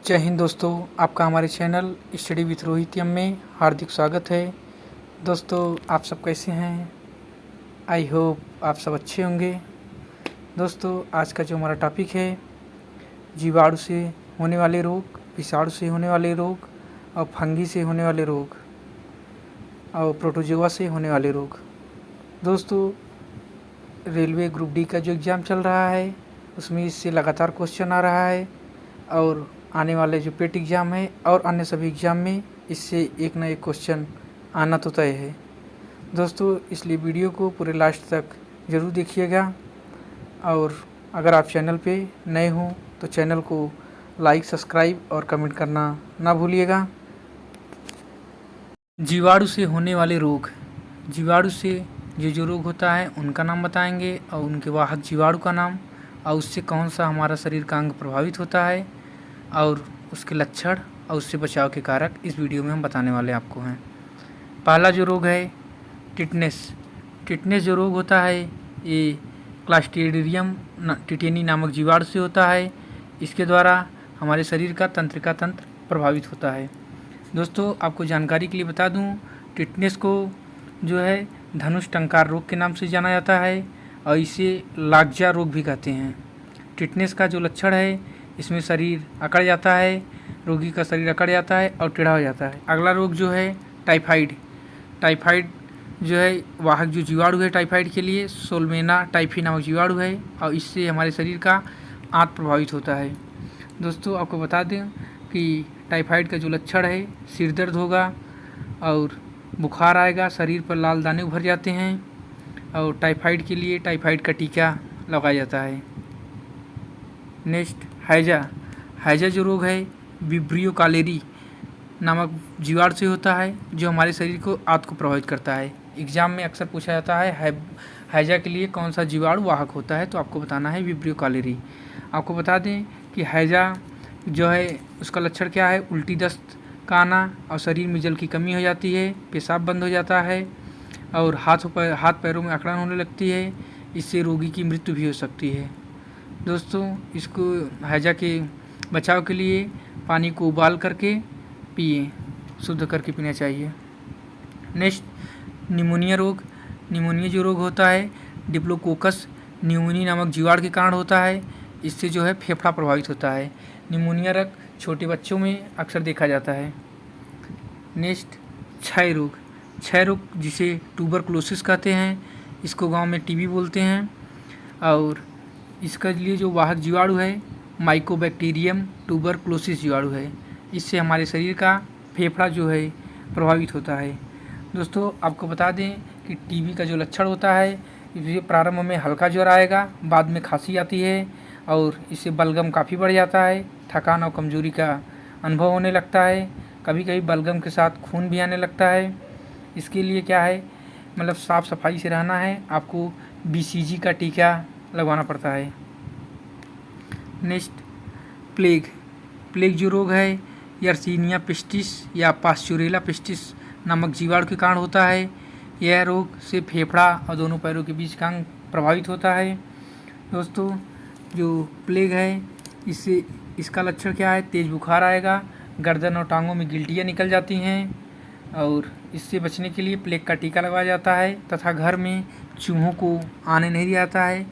जय हिंद दोस्तों, आपका हमारे चैनल स्टडी विथ रोहित में हार्दिक स्वागत है। दोस्तों, आप सब कैसे हैं? आई होप आप सब अच्छे होंगे। दोस्तों, आज का जो हमारा टॉपिक है, जीवाणु से होने वाले रोग, विषाणु से होने वाले रोग और फंगी से होने वाले रोग और प्रोटोजोआ से होने वाले रोग। दोस्तों, रेलवे ग्रुप डी का जो एग्ज़ाम चल रहा है उसमें इससे लगातार क्वेश्चन आ रहा है और आने वाले जो पेट एग्ज़ाम है और अन्य सभी एग्ज़ाम में इससे एक न एक क्वेश्चन आना तो तय है। दोस्तों, इसलिए वीडियो को पूरे लास्ट तक ज़रूर देखिएगा और अगर आप चैनल पे नए हों तो चैनल को लाइक, सब्सक्राइब और कमेंट करना ना भूलिएगा। जीवाणु से होने वाले रोग, जीवाणु से जो रोग होता है उनका नाम बताएंगे और उनके वाहक जीवाणु का नाम और उससे कौन सा हमारा शरीर का अंग प्रभावित होता है और उसके लक्षण और उससे बचाव के कारक इस वीडियो में हम बताने वाले आपको हैं। पहला जो रोग है टिटनेस। टिटनेस जो रोग होता है ये क्लास्ट्रीडियम टिटेनी नामक जीवाणु से होता है। इसके द्वारा हमारे शरीर का तंत्रिका तंत्र प्रभावित होता है। दोस्तों, आपको जानकारी के लिए बता दूं, टिटनेस को जो है धनुष टंकार रोग के नाम से जाना जाता है और इसे लागजा रोग भी कहते हैं। टिटनेस का जो लक्षण है, इसमें शरीर अकड़ जाता है, रोगी का शरीर अकड़ जाता है और टेढ़ा हो जाता है। अगला रोग जो है टाइफाइड। टाइफाइड जो है वाहक जो जीवाणु है टाइफाइड के लिए सोलमेना टाइफी नामक जीवाणु है और इससे हमारे शरीर का आंत प्रभावित होता है। दोस्तों, आपको बता दें कि टाइफाइड का जो लक्षण है, सिर दर्द होगा और बुखार आएगा, शरीर पर लाल दाने उभर जाते हैं और टाइफाइड के लिए टाइफाइड का टीका लगाया जाता है। नेक्स्ट हैजा। हैजा जो रोग है विब्रियो कालेरी नामक जीवाणु से होता है जो हमारे शरीर को आंत को प्रभावित करता है। एग्जाम में अक्सर पूछा जाता है हैजा के लिए कौन सा जीवाणु वाहक होता है, तो आपको बताना है विब्रियो कालेरी। आपको बता दें कि हैजा जो है उसका लक्षण क्या है, उल्टी दस्त का आना और शरीर में जल की कमी हो जाती है, पेशाब बंद हो जाता है और हाथ पैरों में अकड़न होने लगती है। इससे रोगी की मृत्यु भी हो सकती है। दोस्तों, इसको हैजा के बचाव के लिए पानी को उबाल करके पिए, शुद्ध करके पीना चाहिए। नेक्स्ट निमोनिया रोग। निमोनिया जो रोग होता है डिप्लोकोकस न्यूमोनी नामक जीवाणु के कारण होता है। इससे जो है फेफड़ा प्रभावित होता है। निमोनिया रोग छोटे बच्चों में अक्सर देखा जाता है। नेक्स्ट क्षय रोग। क्षय रोग जिसे ट्यूबरकुलोसिस कहते हैं, इसको गांव में टीबी बोलते हैं और इसका लिए जो वाहक जीवाणु है माइकोबैक्टीरियम ट्यूबरकुलोसिस जीवाणु है। इससे हमारे शरीर का फेफड़ा जो है प्रभावित होता है। दोस्तों, आपको बता दें कि टीबी का जो लक्षण होता है, इससे प्रारंभ में हल्का ज्वर आएगा, बाद में खांसी आती है और इससे बलगम काफ़ी बढ़ जाता है, थकान और कमजोरी का अनुभव होने लगता है, कभी कभी बलगम के साथ खून भी आने लगता है। इसके लिए क्या है, मतलब साफ़ सफाई से रहना है, आपको BCG का टीका लगवाना पड़ता है। Next plague. प्लेग जो रोग है यर्सीनिया पिस्टिस या पास्चुरेला पिस्टिस नामक जीवाणु के कारण होता है। यह रोग से फेफड़ा और दोनों पैरों के बीच का अंग प्रभावित होता है। दोस्तों, जो प्लेग है इसका लक्षण क्या है, तेज़ बुखार आएगा, गर्दन और टांगों में गिल्टियाँ निकल जाती हैं और इससे बचने के लिए प्लेग का टीका लगाया जाता है तथा घर में चूहों को आने नहीं दिया जाता है।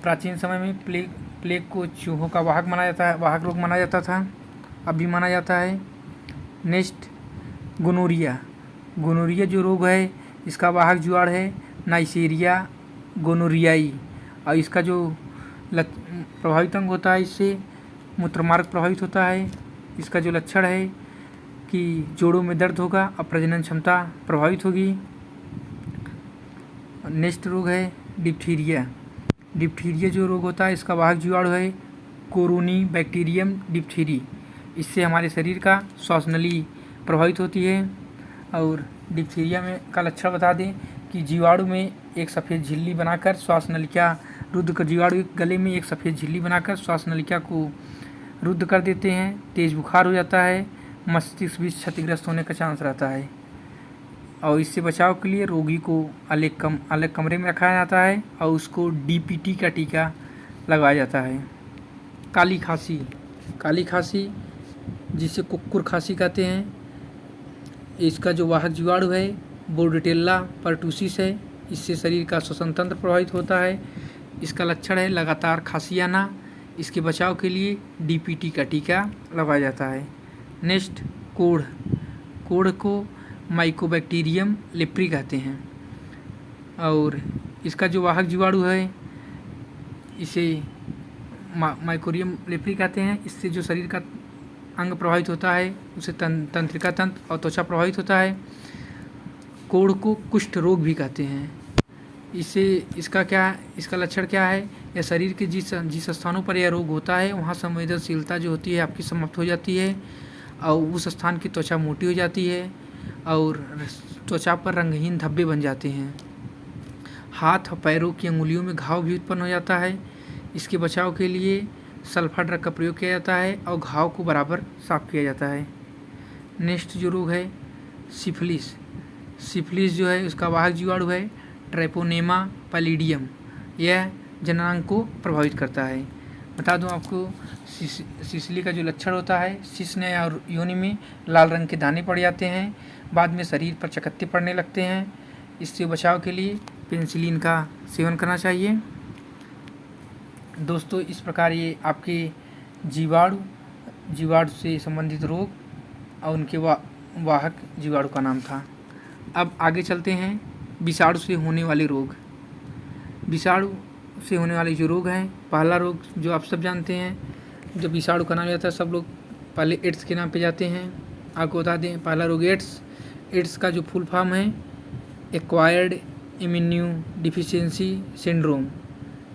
प्राचीन समय में प्लेग को चूहों का वाहक रोग माना जाता था, अब भी माना जाता है। Next gonorrhoea. गोनोरिया जो रोग है इसका वाहक जीवाणु है नाइसेरिया गोनोरियाई और इसका जो प्रभावित अंग होता है, इससे मूत्रमार्ग प्रभावित होता है। इसका जो लक्षण है कि जोड़ों में दर्द होगा और प्रजनन क्षमता प्रभावित होगी। नेक्स्ट रोग है डिप्थीरिया। डिप्थीरिया जो रोग होता है इसका वाहक जीवाणु है कोरोनी बैक्टीरियम डिप्थीरी। इससे हमारे शरीर का श्वास नली प्रभावित होती है और डिप्थीरिया में का लक्षण बता दें कि जीवाणु में एक सफ़ेद झिल्ली बनाकर श्वास नलिका रुद्ध कर जीवाणु गले में एक सफ़ेद झिल्ली बनाकर श्वास नलिका को रुद्ध कर देते हैं, तेज़ बुखार हो जाता है, मस्तिष्क भी क्षतिग्रस्त होने का चांस रहता है और इससे बचाव के लिए रोगी को अलग कमरे में रखा जाता है और उसको DPT का टीका लगवाया जाता है। काली खांसी। काली खांसी जिसे कुक्कुर खांसी कहते हैं। इसका जो वाहक जीवाणु है बोर्डेटेल्ला पर्टुसिस है। इससे शरीर का श्वसन तंत्र प्रभावित होता है। इसका लक्षण है लगातार खांसी आना। इसके बचाव के लिए डीपीटी का टीका लगाया जाता है। नेक्स्ट कोढ़। कोढ़ को माइकोबैक्टीरियम लेप्री कहते हैं और इसका जो वाहक जीवाणु है इसे माइकोरियम लेप्री कहते हैं। इससे जो शरीर का अंग प्रभावित होता है उसे तंत्रिका तंत्र और त्वचा प्रभावित होता है। कोढ़ को कुष्ठ रोग भी कहते हैं। इसका लक्षण क्या है? यह शरीर के जिस स्थानों पर यह रोग होता है वहाँ संवेदनशीलता जो होती है आपकी समाप्त हो जाती है और उस स्थान की त्वचा मोटी हो जाती है और त्वचा पर रंगहीन धब्बे बन जाते हैं। हाथ और पैरों की अंगुलियों में घाव भी उत्पन्न हो जाता है। इसके बचाव के लिए सल्फा ड्रग का प्रयोग किया जाता है और घाव को बराबर साफ किया जाता है। नेक्स्ट जो रोग है सिफिलिस। सिफिलिस जो है उसका वाहक जीवाणु है ट्रेपोनेमा पैलिडियम। यह जननांग को प्रभावित करता है। बता दूं आपको सिसिली का जो लक्षण होता है शिश्न और योनि में लाल रंग के दाने पड़ जाते हैं। बाद में शरीर पर चकत्ते पड़ने लगते हैं। इससे बचाव के लिए पेनिसिलिन का सेवन करना चाहिए। दोस्तों इस प्रकार ये आपके जीवाणु से संबंधित रोग और उनके वाहक जीवाणु का नाम था। अब आगे चलते हैं विषाणु से होने वाले रोग। विषाणु से होने वाले जो रोग हैं, पहला रोग जो आप सब जानते हैं, जब विषाणु का नाम जाता है सब लोग पहले एड्स के नाम पे जाते हैं। आपको बता दें पहला रोग एड्स। एड्स का जो फुल फॉर्म है एक्वायर्ड इम्यूनो डिफिशियंसी सिंड्रोम।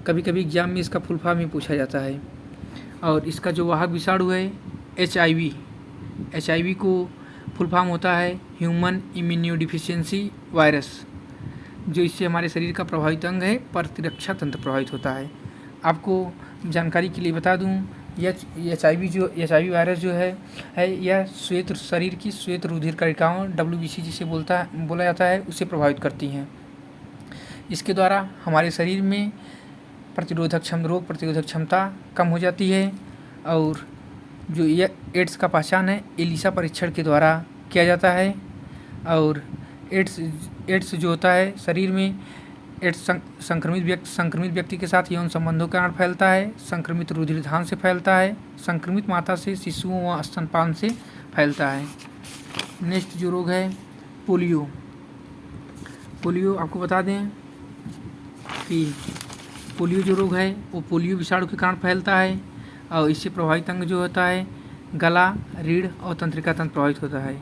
कभी कभी एग्जाम में इसका फुल फॉर्म ही पूछा जाता है। और इसका जो वाहक विषाणु है HIV को फुल फॉर्म होता है ह्यूमन इम्यूनो डिफिशियंसी वायरस। जो इससे हमारे शरीर का प्रभावित अंग है प्रतिरक्षा तंत्र प्रभावित होता है। आपको जानकारी के लिए बता दूं HIV वायरस जो है यह शरीर की श्वेत रुधिर कणिकाओं WBC जिसे बोला जाता है उसे प्रभावित करती हैं। इसके द्वारा हमारे शरीर में रोग प्रतिरोधक क्षमता कम हो जाती है। और जो यह एड्स का पहचान है एलिसा परीक्षण के द्वारा किया जाता है। और एड्स जो होता है शरीर में एड्स संक्रमित व्यक्ति के साथ यौन संबंधों के कारण फैलता है। संक्रमित रुधिरदान से फैलता है। संक्रमित माता से शिशुओं व स्तनपान से फैलता है। नेक्स्ट जो रोग है पोलियो। आपको बता दें कि पोलियो जो रोग है वो पोलियो विषाणु के कारण फैलता है और इससे प्रभावित अंग जो होता है गला, रीढ़ और तंत्रिका तंत्र प्रभावित होता है।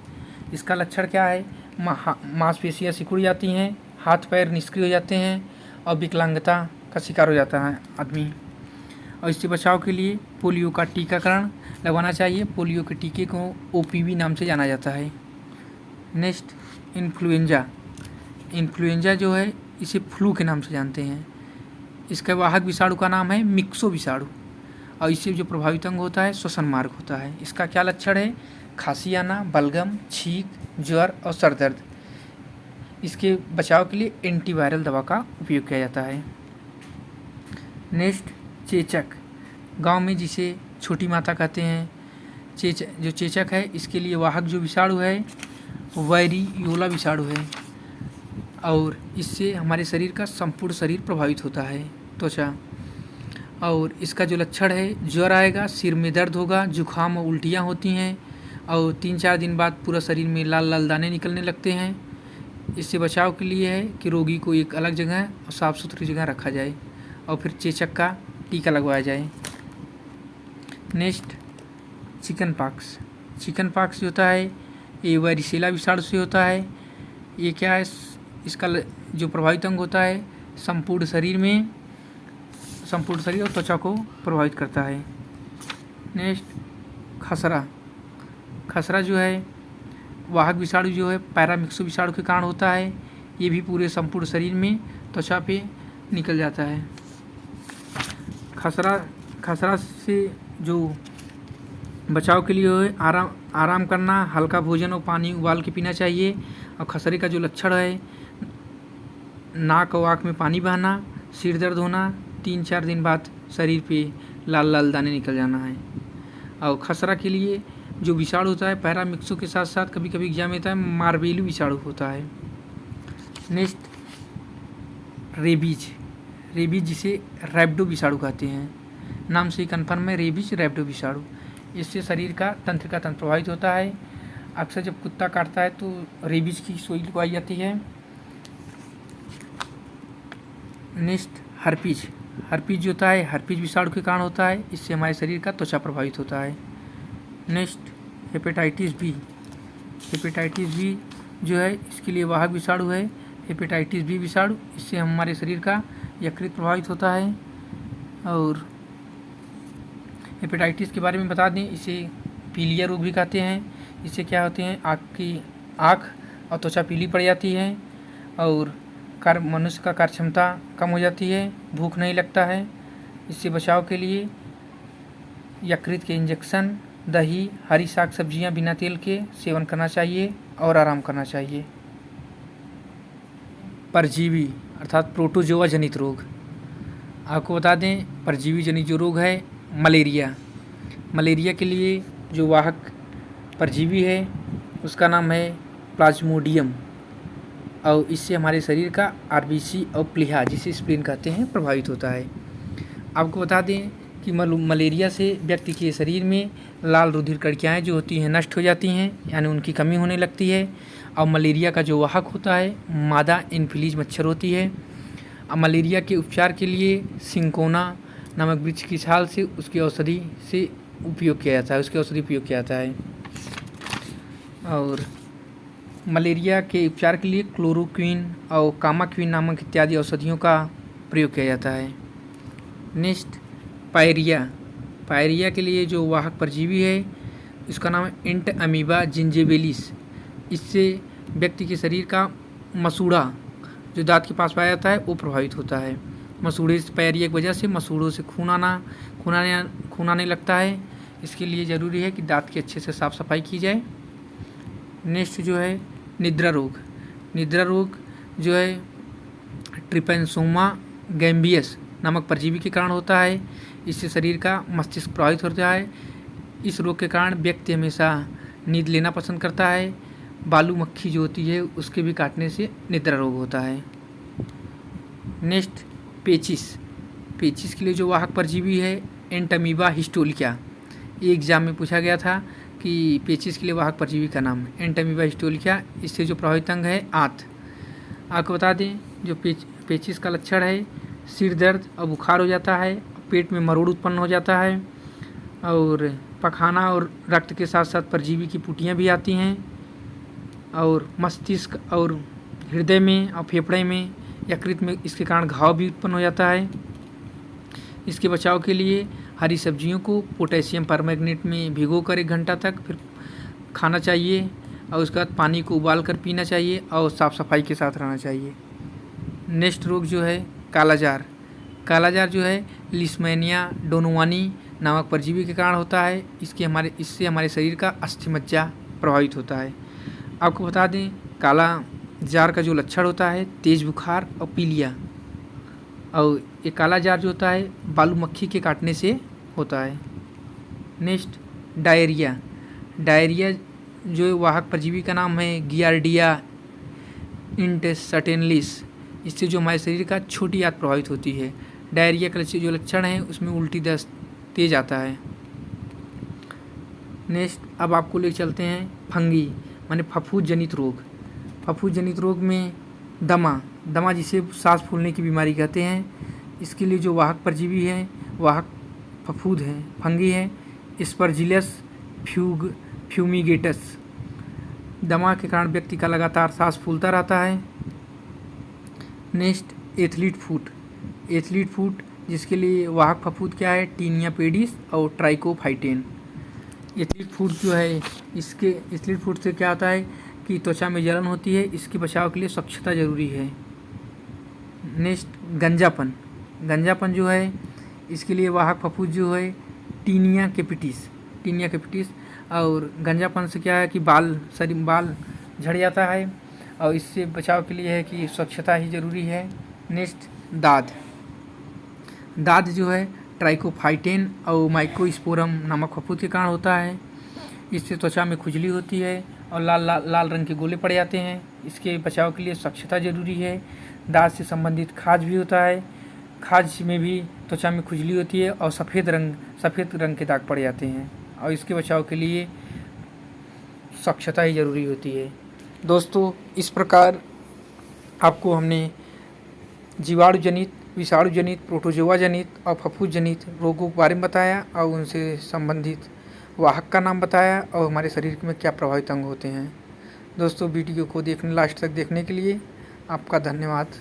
इसका लक्षण क्या है? मांसपेशियाँ सिकुड़ जाती हैं, हाथ पैर निष्क्रिय हो जाते हैं और विकलांगता का शिकार हो जाता है आदमी। और इससे बचाव के लिए पोलियो का टीकाकरण लगवाना चाहिए। पोलियो के टीके को OPV नाम से जाना जाता है। नेक्स्ट इन्फ्लुएंजा जो है इसे फ्लू के नाम से जानते हैं। इसका वाहक विषाणु का नाम है मिक्सो विषाणु और इससे जो प्रभावित अंग होता है श्वसन मार्ग होता है। इसका क्या लक्षण है? खांसी आना, बलगम, छींक, ज्वर और सर दर्द। इसके बचाव के लिए एंटीवायरल दवा का उपयोग किया जाता है। नेक्स्ट चेचक। गांव में जिसे छोटी माता कहते हैं। जो चेचक है इसके लिए वाहक जो विषाणु है वायरियोला विषाणु है और इससे हमारे शरीर का संपूर्ण शरीर प्रभावित होता है, त्वचा। और इसका जो लक्षण है ज्वर आएगा, सिर में दर्द होगा, जुखाम और उल्टियाँ होती हैं और 3-4 दिन बाद पूरा शरीर में लाल लाल दाने निकलने लगते हैं। इससे बचाव के लिए है कि रोगी को एक अलग जगह और साफ़ सुथरी जगह रखा जाए और फिर चेचक का टीका लगवाया जाए। नेक्स्ट चिकन पॉक्स जो होता है ये वारिसेला विषाणु से होता है। ये क्या है? इसका जो प्रभावित अंग होता है संपूर्ण शरीर और त्वचा को प्रभावित करता है। नेक्स्ट खसरा जो है वाहक विषाणु जो है पैरामिक्सो विषाणु के कारण होता है। ये भी पूरे संपूर्ण शरीर में त्वचा पे निकल जाता है। खसरा से जो बचाव के लिए है आराम करना, हल्का भोजन और पानी उबाल के पीना चाहिए। और खसरे का जो लक्षण है नाक और आँख में पानी बहना, सिर दर्द होना, 3-4 दिन बाद शरीर पे लाल लाल दाने निकल जाना है। और खसरा के लिए जो विषाणु होता है पैरामिक्सो के साथ साथ कभी कभी एग्जाम में होता है मार्बेली विषाणु होता है। नेक्स्ट रेबीज, रेबीज जिसे रैबिडो विषाणु कहते हैं, नाम से ही कन्फर्म है, रेबीज रैबिडो विषाणु। इससे शरीर का तंत्रिका तंत्र प्रभावित होता है। अक्सर जब कुत्ता काटता है तो रेबीज की सुई लगवाई जाती है। नेक्स्ट हर्पीज, हर्पीज जो होता है हर्पीज विषाणु के कारण होता है, इससे हमारे शरीर का त्वचा प्रभावित होता है। Next hepatitis B, hepatitis B जो है इसके लिए वाहक विषाणु है, हेपेटाइटिस बी विषाणु, इससे हमारे शरीर का यकृत प्रभावित होता है। और हेपेटाइटिस के बारे में बता दें, इसे पीलिया रोग भी कहते हैं। इससे क्या होते हैं, आँख और त्वचा पीली पड़ जाती है और मनुष्य का कार्य क्षमता कम हो जाती है, भूख नहीं लगता है। इससे बचाव के लिए यकृत के इंजेक्शन, दही, हरी साग सब्जियां बिना तेल के सेवन करना चाहिए और आराम करना चाहिए। परजीवी अर्थात प्रोटोजोआ जनित रोग, आपको बता दें परजीवी जनित जो रोग है मलेरिया, मलेरिया के लिए जो वाहक परजीवी है उसका नाम है प्लाज्मोडियम और इससे हमारे शरीर का आरबीसी और प्लीहा जिसे स्प्लीन कहते हैं प्रभावित होता है। आपको बता दें कि मलेरिया से व्यक्ति के शरीर में लाल रुधिर कणिकाएँ जो होती हैं नष्ट हो जाती हैं, यानी उनकी कमी होने लगती है। और मलेरिया का जो वाहक होता है मादा एनफिलीज मच्छर होती है। अब मलेरिया के उपचार के लिए सिंकोना नामक वृक्ष की छाल से उसकी औषधि से उपयोग किया जाता है, उसकी औषधि उपयोग किया जाता है। और मलेरिया के उपचार के लिए क्लोरोक्विन और कामाक्विन नामक इत्यादि औषधियों का प्रयोग किया जाता है। नेक्स्ट पायरिया, पायरिया के लिए जो वाहक परजीवी है इसका नाम है इंट अमीबा जिंजेबेलिस। इससे व्यक्ति के शरीर का मसूड़ा जो दांत के पास पाया जाता है वो प्रभावित होता है। मसूड़े से पायरिया की वजह से मसूड़ों से खून आने लगता है। इसके लिए ज़रूरी है कि दांत की अच्छे से साफ़ सफाई की जाए। नेक्स्ट जो है निद्रा रोग, निद्रा रोग जो है ट्रिपेनसोमा गैम्बियस नामक परजीवी के कारण होता है। इससे शरीर का मस्तिष्क प्रभावित होता है। इस रोग के कारण व्यक्ति हमेशा नींद लेना पसंद करता है। बालू मक्खी जो होती है उसके भी काटने से निद्रा रोग होता है। नेक्स्ट पेचिस, पेचिस के लिए जो वाहक परजीवी है एंटमीबा हिस्टोलिका। ये एग्जाम में पूछा गया था कि पेचिस के लिए वाहक परजीवी का नाम है एंटमीबा हिस्टोलिका। इससे जो प्रभावित अंग है आंत। आपको बता दें जो पेचिस का लक्षण है सिर दर्द और बुखार हो जाता है, पेट में मरोड़ उत्पन्न हो जाता है और पखाना और रक्त के साथ साथ परजीवी की पुटियाँ भी आती हैं और मस्तिष्क और हृदय में और फेफड़े में यकृत में इसके कारण घाव भी उत्पन्न हो जाता है। इसके बचाव के लिए हरी सब्जियों को पोटेशियम परमैंगनेट में भिगोकर 1 घंटा तक फिर खाना चाहिए और उसके बाद पानी को उबाल कर पीना चाहिए और साफ़ सफाई के साथ रहना चाहिए। नेक्स्ट रोग जो है कालाजार, कालाजार जो है लिस्मेनिया डोनोवानी नामक परजीवी के कारण होता है। इससे हमारे शरीर का अस्थिमज्जा प्रभावित होता है। आपको बता दें काला जार का जो लक्षण होता है तेज बुखार और पीलिया, और ये काला जार जो होता है बालू मक्खी के काटने से होता है। नेक्स्ट डायरिया, डायरिया जो वाहक परजीवी का नाम है गियार्डिया इंटेस्टाइनलिस। इससे जो हमारे शरीर का छोटी आंत प्रभावित होती है। डायरिया का जो लक्षण है उसमें उल्टी दस्त तेज आता है। नेक्स्ट अब आपको ले चलते हैं फंगी माने फफूंद जनित रोग। फफूंद जनित रोग में दमा जिसे सांस फूलने की बीमारी कहते हैं। इसके लिए जो वाहक परजीवी है वाहक फफूंद है फंगी है एस्परजिलस फ्यूमिगेटस। दमा के कारण व्यक्ति का लगातार सांस फूलता रहता है। नेक्स्ट एथलीट फूट जिसके लिए वाहक फफूंद क्या है टीनिया पेडिस और ट्राइकोफाइटेन। एथलीट फूट जो है इसके एथलीट फूट से क्या होता है कि त्वचा में जलन होती है, इसके बचाव के लिए स्वच्छता जरूरी है। नेक्स्ट गंजापन जो है इसके लिए वाहक फफूंद जो है टीनिया कैपिटिस। और गंजापन से क्या है कि बाल झड़ जाता है और इससे बचाव के लिए है कि स्वच्छता ही ज़रूरी है। नेक्स्ट दाद जो है ट्राइकोफाइटेन और माइकोस्पोरम नामक फफूंद के कारण होता है। इससे त्वचा में खुजली होती है और लाल लाल लाल रंग के गोले पड़ जाते हैं। इसके बचाव के लिए स्वच्छता ज़रूरी है। दांत से संबंधित खाज भी होता है, खाज में भी त्वचा में खुजली होती है और सफ़ेद रंग के दाग पड़ जाते हैं और इसके बचाव के लिए स्वच्छता ही ज़रूरी होती है। दोस्तों, इस प्रकार आपको हमने जीवाणु जनित, विषाणु जनित, प्रोटोजोआ जनित और फफूंद जनित रोगों के बारे में बताया और उनसे संबंधित वाहक का नाम बताया और हमारे शरीर में क्या प्रभावित अंग होते हैं। दोस्तों, वीडियो को लास्ट तक देखने के लिए आपका धन्यवाद।